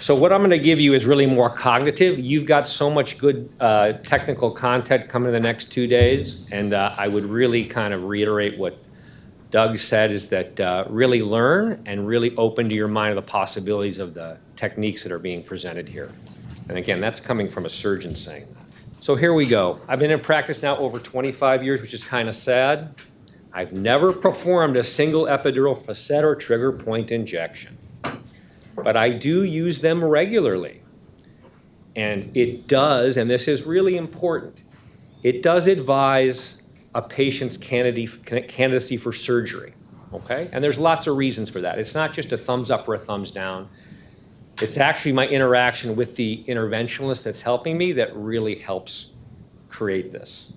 So what I'm going to give you is really more cognitive. You've got so much good technical content coming in the next 2 days, and I would really kind of reiterate what Doug said, is that really learn and really open to your mind of the possibilities of the techniques that are being presented here. And again, that's coming from a surgeon saying that. So here we go. I've been in practice now over 25 years, which is kind of sad. I've never performed a single epidural facet or trigger point injection, but I do use them regularly. And it does, and this is really important, it does advise a patient's candidacy for surgery, okay? And there's lots of reasons for that. It's not just a thumbs up or a thumbs down. It's actually my interaction with the interventionalist that's helping me that really helps create this.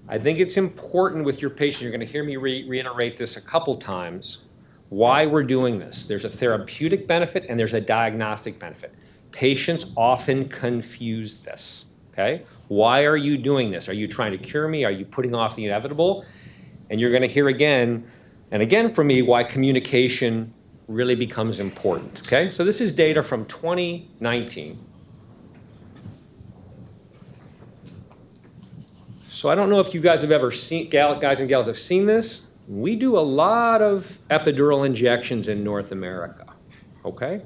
I think it's important with your patient, you're going to hear me reiterate this a couple times, why we're doing this. There's a therapeutic benefit and there's a diagnostic benefit. Patients often confuse this, okay? Why are you doing this? Are you trying to cure me? Are you putting off the inevitable? And you're going to hear again and again from me why communication really becomes important, okay? So this is data from 2019. So I don't know if you guys have ever seen, guys and gals have seen this. We do a lot of epidural injections in North America, okay?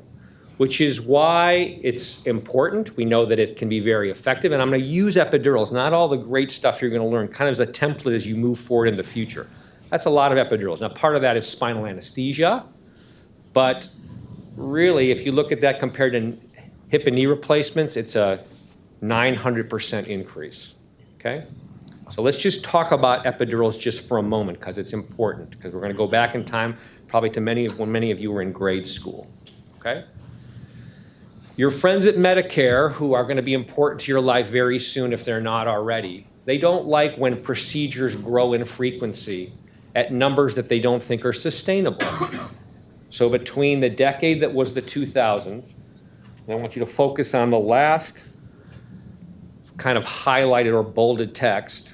Which is why it's important. We know that it can be very effective, and I'm gonna use epidurals, not all the great stuff you're gonna learn, kind of as a template as you move forward in the future. That's a lot of epidurals. Now, part of that is spinal anesthesia, but really, if you look at that compared to hip and knee replacements, it's a 900% increase, okay? So let's just talk about epidurals just for a moment, because it's important, because we're going to go back in time probably to when many of you were in grade school, okay? Your friends at Medicare, who are going to be important to your life very soon if they're not already, they don't like when procedures grow in frequency at numbers that they don't think are sustainable. So between the decade that was the 2000s, and I want you to focus on the last kind of highlighted or bolded text,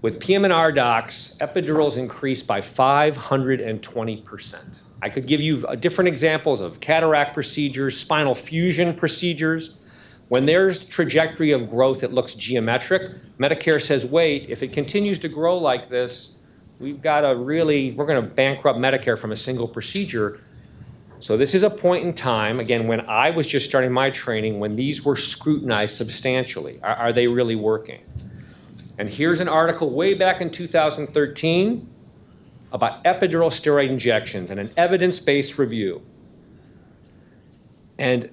with PM&R docs, epidurals increased by 520%. I could give you different examples of cataract procedures, spinal fusion procedures. When there's trajectory of growth that looks geometric, Medicare says, wait, if it continues to grow like this, we're gonna bankrupt Medicare from a single procedure. So this is a point in time, again, when I was just starting my training, when these were scrutinized substantially. Are they really working? And here's an article way back in 2013 about epidural steroid injections and an evidence-based review. And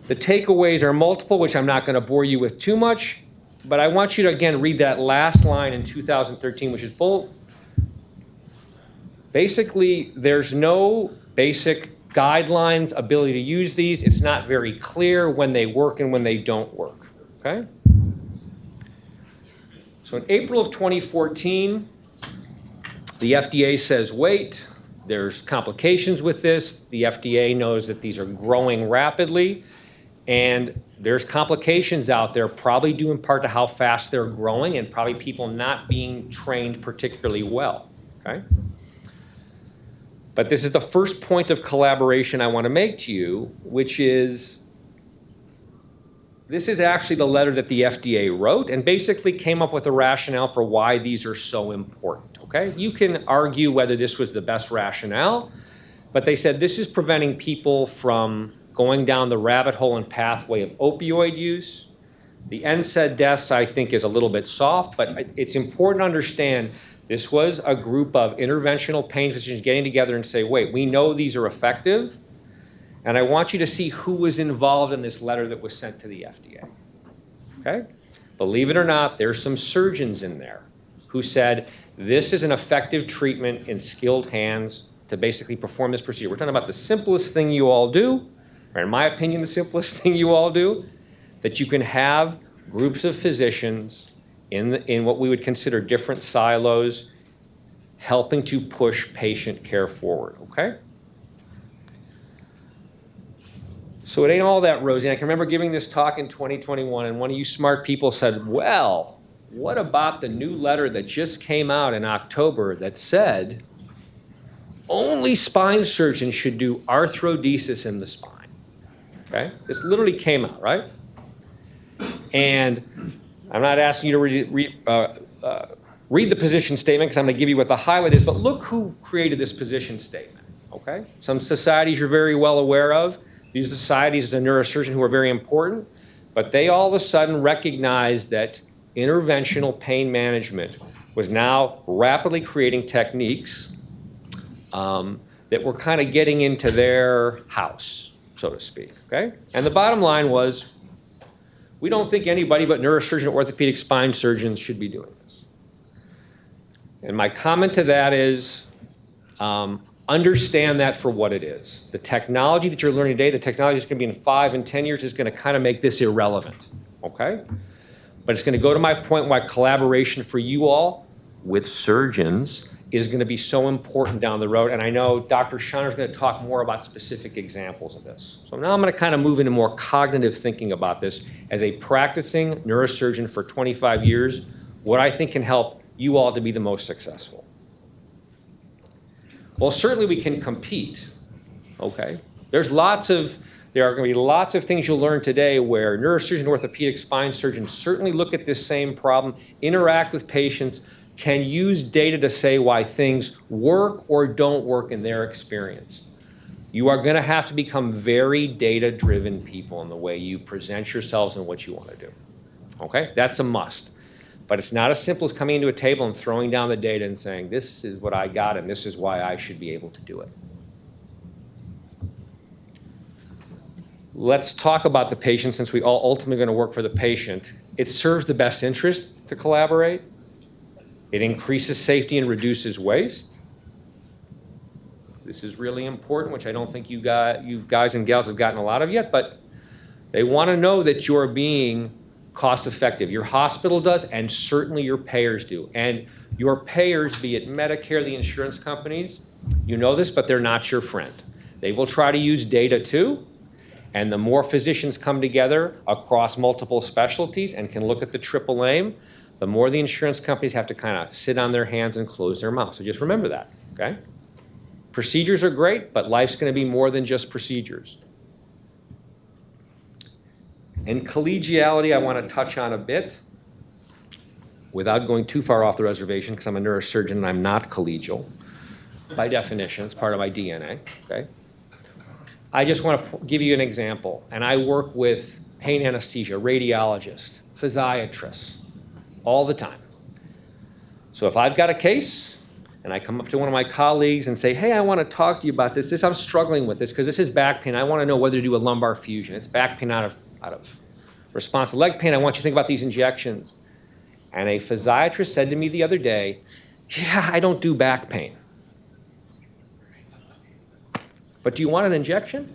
the takeaways are multiple, which I'm not gonna bore you with too much, but I want you to, again, read that last line in 2013, which is bold. Basically, there's no basic guidelines, ability to use these. It's not very clear when they work and when they don't work, okay? So in April of 2014, the FDA says, wait, there's complications with this. The FDA knows that these are growing rapidly, and there's complications out there, probably due in part to how fast they're growing and probably people not being trained particularly well, okay? But this is the first point of collaboration I want to make to you, which is, this is actually the letter that the FDA wrote and basically came up with a rationale for why these are so important, okay? You can argue whether this was the best rationale, but they said this is preventing people from going down the rabbit hole and pathway of opioid use. The NSAID deaths, I think, is a little bit soft, but it's important to understand this was a group of interventional pain physicians getting together and say, wait, we know these are effective, and I want you to see who was involved in this letter that was sent to the FDA, okay? Believe it or not, there's some surgeons in there who said, this is an effective treatment in skilled hands to basically perform this procedure. We're talking about the simplest thing you all do, or in my opinion, the simplest thing you all do, that you can have groups of physicians in what we would consider different silos helping to push patient care forward, okay? So it ain't all that rosy. I can remember giving this talk in 2021, and one of you smart people said, well, what about the new letter that just came out in October that said only spine surgeons should do arthrodesis in the spine. Okay? This literally came out, right? And I'm not asking you to read the position statement because I'm going to give you what the highlight is, but look who created this position statement, okay? Some societies you're very well aware of. These societies as a neurosurgeon who are very important, but they all of a sudden recognized that interventional pain management was now rapidly creating techniques that were kind of getting into their house, so to speak, okay? And the bottom line was, we don't think anybody but neurosurgeon or orthopedic spine surgeons should be doing this. And my comment to that is, understand that for what it is. The technology that you're learning today, the technology that's going to be in 5 and 10 years is going to kind of make this irrelevant, okay? But it's going to go to my point why collaboration for you all with surgeons is going to be so important down the road. And I know Dr. Shiner is going to talk more about specific examples of this. So now I'm going to kind of move into more cognitive thinking about this as a practicing neurosurgeon for 25 years, what I think can help you all to be the most successful. Well, certainly we can compete, okay? There are going to be lots of things you'll learn today where neurosurgeon, orthopedic spine surgeons certainly look at this same problem, interact with patients, can use data to say why things work or don't work in their experience. You are going to have to become very data-driven people in the way you present yourselves and what you want to do, okay? That's a must. But it's not as simple as coming into a table and throwing down the data and saying, this is what I got and this is why I should be able to do it. Let's talk about the patient since we all ultimately going to work for the patient. It serves the best interest to collaborate. It increases safety and reduces waste. This is really important, which I don't think you guys and gals have gotten a lot of yet, but they want to know that you're being cost effective. Your hospital does, and certainly your payers do. And your payers, be it Medicare, the insurance companies, you know this, but they're not your friend. They will try to use data too, and the more physicians come together across multiple specialties and can look at the triple aim, the more the insurance companies have to kind of sit on their hands and close their mouths. So just remember that, okay? Procedures are great, but life's going to be more than just procedures. And collegiality I want to touch on a bit without going too far off the reservation because I'm a neurosurgeon and I'm not collegial by definition. It's part of my DNA, okay? I just want to give you an example. And I work with pain anesthesia, radiologists, physiatrists, all the time. So if I've got a case and I come up to one of my colleagues and say, hey, I want to talk to you about this. I'm struggling with this because this is back pain. I want to know whether to do a lumbar fusion. It's back pain out of response to leg pain. I want you to think about these injections. And a physiatrist said to me the other day, yeah, I don't do back pain. But do you want an injection?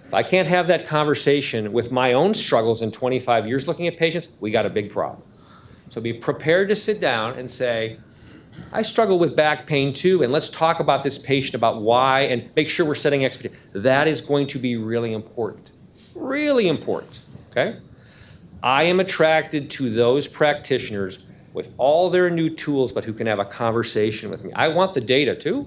If I can't have that conversation with my own struggles in 25 years looking at patients, we got a big problem. So be prepared to sit down and say, I struggle with back pain too, and let's talk about this patient, about why, and make sure we're setting expectations. That is going to be really important, okay? I am attracted to those practitioners with all their new tools, but who can have a conversation with me. I want the data too.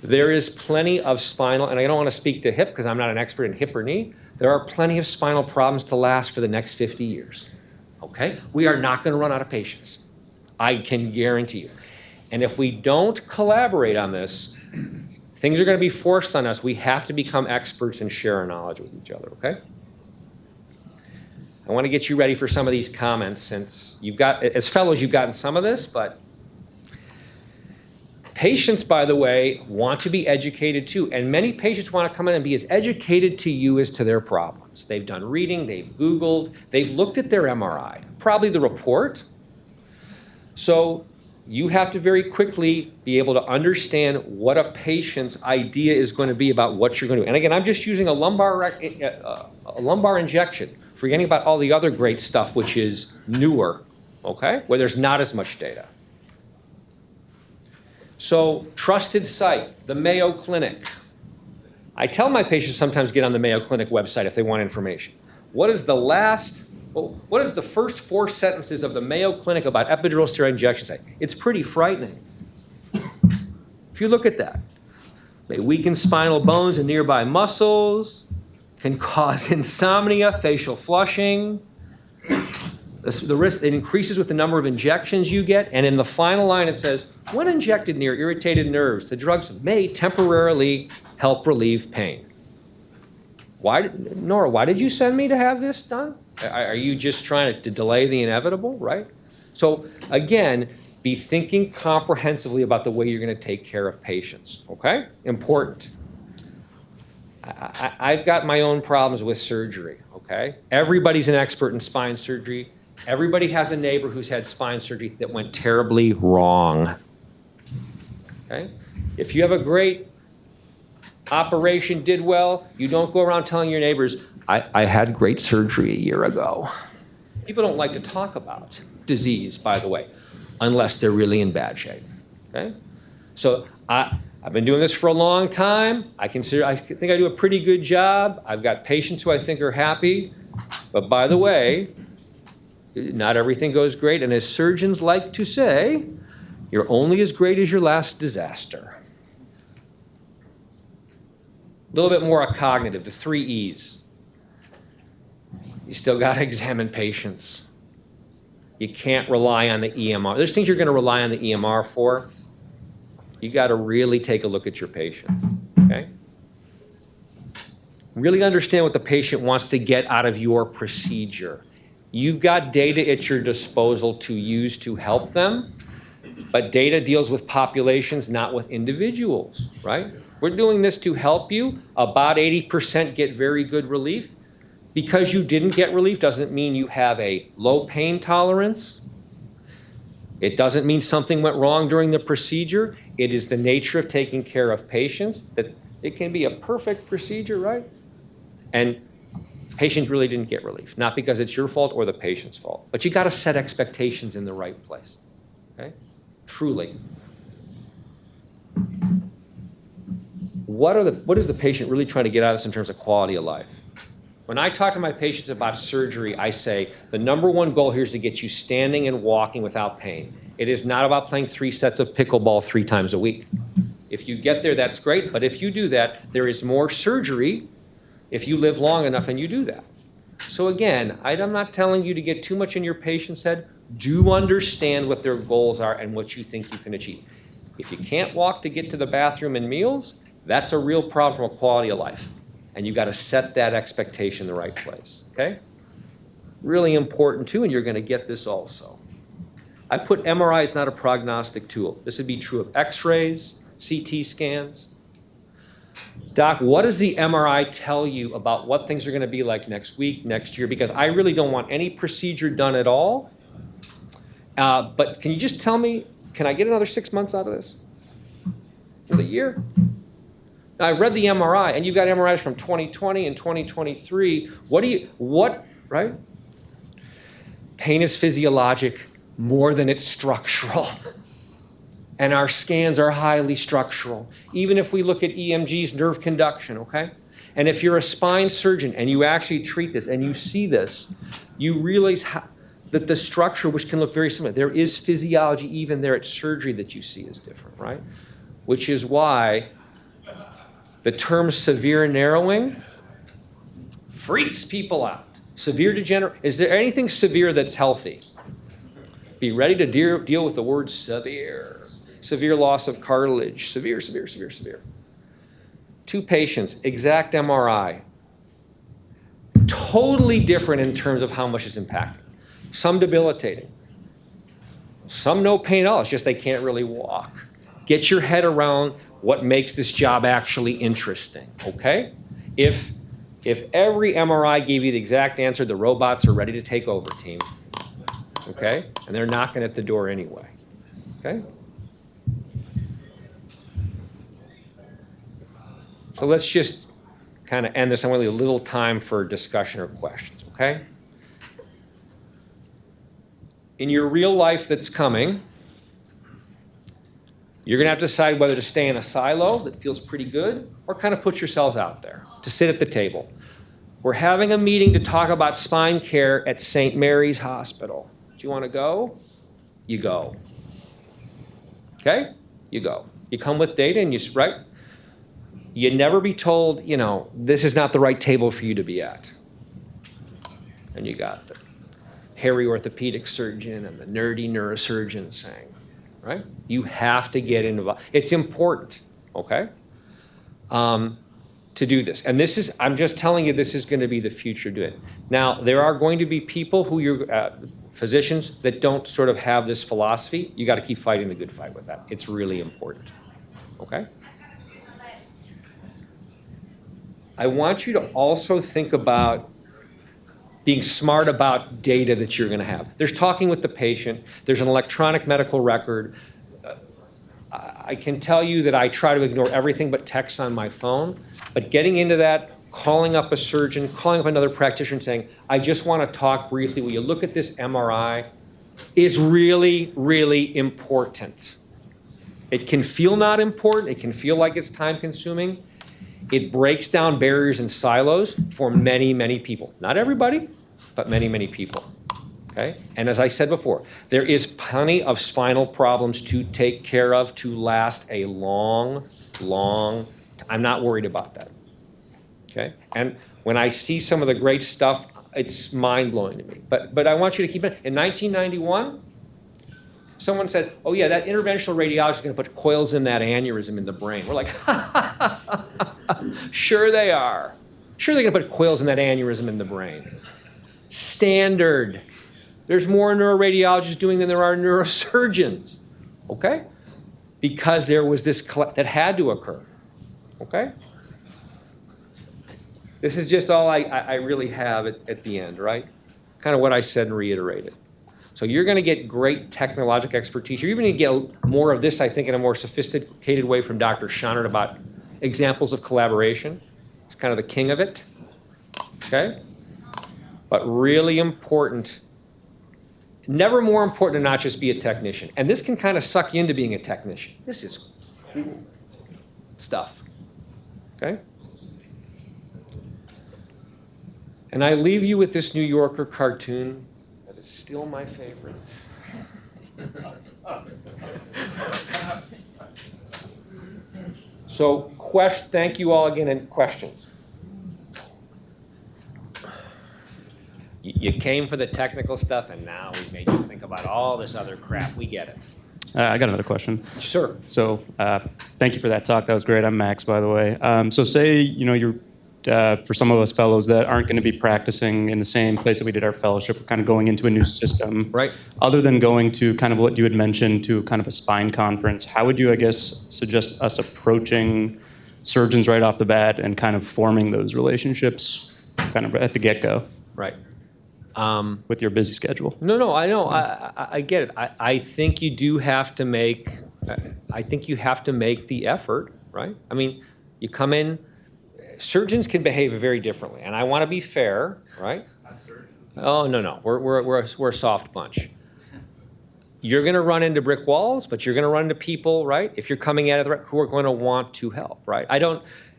There is plenty of spinal, and I don't want to speak to hip because I'm not an expert in hip or knee. There are plenty of spinal problems to last for the next 50 years. Okay? We are not going to run out of patients. I can guarantee you. And if we don't collaborate on this, things are going to be forced on us. We have to become experts and share our knowledge with each other, okay? I want to get you ready for some of these comments since you've got, as fellows, you've gotten some of this, but patients, by the way, want to be educated too. And many patients want to come in and be as educated to you as to their problems. They've done reading, they've Googled, they've looked at their MRI, probably the report. So you have to very quickly be able to understand what a patient's idea is going to be about what you're going to do. And again, I'm just using a lumbar injection, forgetting about all the other great stuff, which is newer, okay, where there's not as much data. So trusted site, the Mayo Clinic. I tell my patients sometimes get on the Mayo Clinic website if they want information. What is the first 4 sentences of the Mayo Clinic about epidural steroid injection site? It's pretty frightening. If you look at that, they weaken spinal bones and nearby muscles, can cause insomnia, facial flushing. The risk, it increases with the number of injections you get, and in the final line it says, when injected near irritated nerves, the drugs may temporarily help relieve pain. Nora, why did you send me to have this done? Are you just trying to delay the inevitable, right? So again, be thinking comprehensively about the way you're going to take care of patients, okay? Important. I've got my own problems with surgery, okay? Everybody's an expert in spine surgery. Everybody has a neighbor who's had spine surgery that went terribly wrong, okay? If you have a great operation, did well, you don't go around telling your neighbors, I had great surgery a year ago. People don't like to talk about disease, by the way, unless they're really in bad shape, okay? So I've been doing this for a long time. I think I do a pretty good job. I've got patients who I think are happy, but by the way, not everything goes great, and as surgeons like to say, you're only as great as your last disaster. A little bit more cognitive, the 3 E's. You still got to examine patients. You can't rely on the EMR. There's things you're going to rely on the EMR for. You got to really take a look at your patient, okay? Really understand what the patient wants to get out of your procedure. You've got data at your disposal to use to help them, but data deals with populations, not with individuals, right? We're doing this to help you. About 80% get very good relief. Because you didn't get relief doesn't mean you have a low pain tolerance. It doesn't mean something went wrong during the procedure. It is the nature of taking care of patients that it can be a perfect procedure, right? And patient really didn't get relief, not because it's your fault or the patient's fault. But you got to set expectations in the right place, okay? Truly. What is the patient really trying to get out of this in terms of quality of life? When I talk to my patients about surgery, I say the number one goal here is to get you standing and walking without pain. It is not about playing 3 sets of pickleball 3 times a week. If you get there, that's great, but if you do that, there is more surgery if you live long enough and you do that. So again, I'm not telling you to get too much in your patient's head. Do understand what their goals are and what you think you can achieve. If you can't walk to get to the bathroom and meals, that's a real problem from a quality of life. And you've got to set that expectation in the right place, okay? Really important too, and you're going to get this also. I put MRI is not a prognostic tool. This would be true of x-rays, CT scans. Doc, what does the MRI tell you about what things are going to be like next week, next year? Because I really don't want any procedure done at all. But can you just tell me, can I get another 6 months out of this? Another year? Now, I've read the MRI, and you've got MRIs from 2020 and 2023. Right? Pain is physiologic more than it's structural. And our scans are highly structural. Even if we look at EMG's nerve conduction, okay? And if you're a spine surgeon and you actually treat this and you see this, you realize that the structure, which can look very similar, there is physiology even there at surgery that you see is different, right? Which is why the term severe narrowing freaks people out. Severe degeneration. Is there anything severe that's healthy? Be ready to deal with the word severe. Severe loss of cartilage. Severe, severe, severe, severe. 2 patients, exact MRI. Totally different in terms of how much is impacted. Some debilitating. Some no pain at all. It's just they can't really walk. Get your head around what makes this job actually interesting, okay? If every MRI gave you the exact answer, the robots are ready to take over, team, okay? And they're knocking at the door anyway, okay? So let's just kind of end this. I'm going to leave a little time for discussion or questions, okay? In your real life that's coming, you're going to have to decide whether to stay in a silo that feels pretty good or kind of put yourselves out there to sit at the table. We're having a meeting to talk about spine care at St. Mary's Hospital. Do you want to go? You go. Okay? You go. You come with data and right? You'd never be told, this is not the right table for you to be at. And you got the hairy orthopedic surgeon and the nerdy neurosurgeon saying, right? You have to get involved. It's important, okay, to do this. And I'm just telling you, this is going to be the future to it. Now, there are going to be people who physicians that don't sort of have this philosophy. You got to keep fighting the good fight with that. It's really important, okay? I want you to also think about being smart about data that you're going to have. There's talking with the patient. There's an electronic medical record. I can tell you that I try to ignore everything but text on my phone, but getting into that, calling up a surgeon, calling up another practitioner and saying, I just want to talk briefly, will you look at this MRI, is really, really important. It can feel not important. It can feel like it's time consuming. It breaks down barriers and silos for many, many people. Not everybody, but many, many people, okay? And as I said before, there is plenty of spinal problems to take care of to last a long, long time. I'm not worried about that, okay? And when I see some of the great stuff, it's mind-blowing to me. But I want you to keep in 1991, someone said, oh yeah, that interventional radiologist is going to put coils in that aneurysm in the brain. We're like, sure they are. Sure they're going to put coils in that aneurysm in the brain. Standard. There's more neuroradiologists doing than there are neurosurgeons, okay? Because there was this that had to occur, okay? This is just all I really have at the end, right? Kind of what I said and reiterated. So you're going to get great technological expertise. You're even going to get more of this, I think, in a more sophisticated way from Dr. Schonert about examples of collaboration. He's kind of the king of it, okay? But really important, never more important to not just be a technician. And this can kind of suck you into being a technician. This is cool stuff, okay? And I leave you with this New Yorker cartoon. It's still my favorite. So, thank you all again, and questions. You came for the technical stuff, and now we made you think about all this other crap. We get it. I got another question. Sure. So, thank you for that talk. That was great. I'm Max, by the way. So, say you're for some of us fellows that aren't going to be practicing in the same place that we did our fellowship, we're kind of going into a new system. Right. Other than going to kind of what you had mentioned to kind of a spine conference, how would you, I guess, suggest us approaching surgeons right off the bat and kind of forming those relationships kind of at the get-go? Right. With your busy schedule. No, I know. I get it. I think you do have to make, the effort, right? I mean, you come in, surgeons can behave very differently, and I want to be fair, right? Not surgeons. Oh, no. We're a soft bunch. You're going to run into brick walls, but you're going to run into people, right? If you're coming at it, who are going to want to help, right?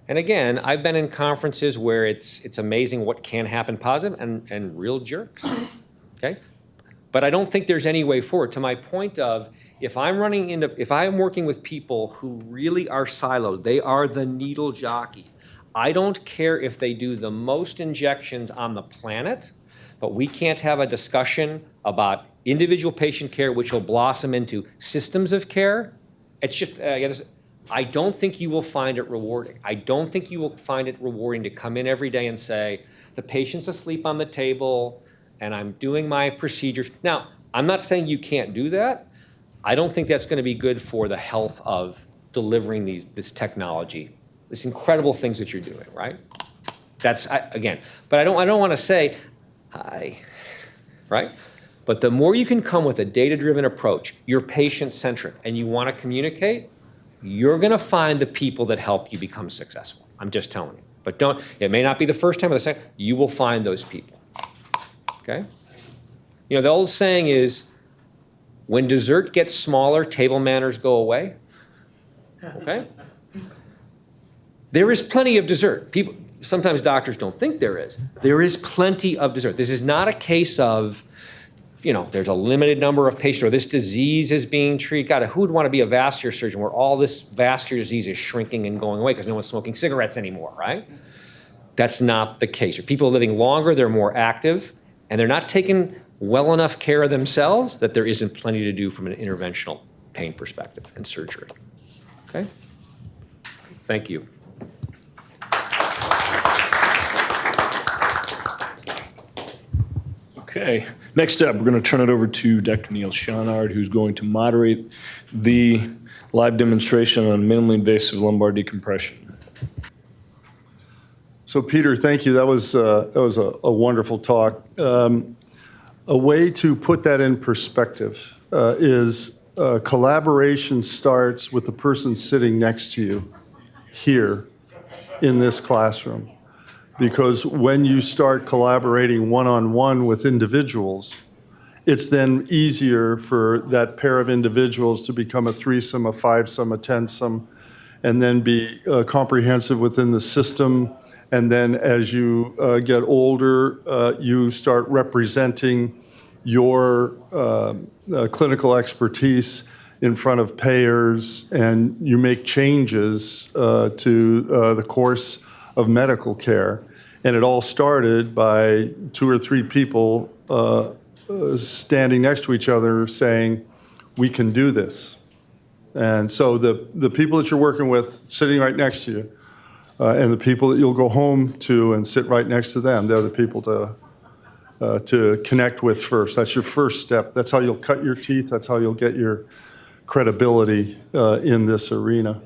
And again, I've been in conferences where it's amazing what can happen positive and real jerks, okay? But I don't think there's any way forward. To my point of, if I'm working with people who really are siloed, they are the needle jockey. I don't care if they do the most injections on the planet, but we can't have a discussion about individual patient care, which will blossom into systems of care. It's just, I don't think you will find it rewarding. I don't think you will find it rewarding to come in every day and say, the patient's asleep on the table and I'm doing my procedures. Now, I'm not saying you can't do that. I don't think that's going to be good for the health of delivering this technology, these incredible things that you're doing, right? Again, but I don't want to say, hi, right? But the more you can come with a data-driven approach, you're patient-centric, and you want to communicate, you're going to find the people that help you become successful. I'm just telling you. But it may not be the first time or the second, you will find those people, okay? The old saying is, when dessert gets smaller, table manners go away, okay? There is plenty of dessert. Sometimes doctors don't think there is. There is plenty of dessert. This is not a case of there's a limited number of patients, or this disease is being treated. God, who would want to be a vascular surgeon where all this vascular disease is shrinking and going away because no one's smoking cigarettes anymore, right? That's not the case. People are living longer, they're more active, and they're not taking well enough care of themselves that there isn't plenty to do from an interventional pain perspective and surgery. Okay? Thank you. Okay, next up, we're going to turn it over to Dr. Neil Schonard, who's going to moderate the live demonstration on minimally invasive lumbar decompression. So Peter, thank you. That was a wonderful talk. A way to put that in perspective is collaboration starts with the person sitting next to you here in this classroom. Because when you start collaborating one-on-one with individuals, it's then easier for that pair of individuals to become a threesome, a fivesome, a tensome, and then be comprehensive within the system. And then as you get older, you start representing your clinical expertise in front of payers, and you make changes to the course of medical care. And it all started by 2 or 3 people standing next to each other saying, we can do this. And so the people that you're working with sitting right next to you, and the people that you'll go home to and sit right next to them, they're the people to connect with first. That's your first step. That's how you'll cut your teeth. That's how you'll get your credibility in this arena.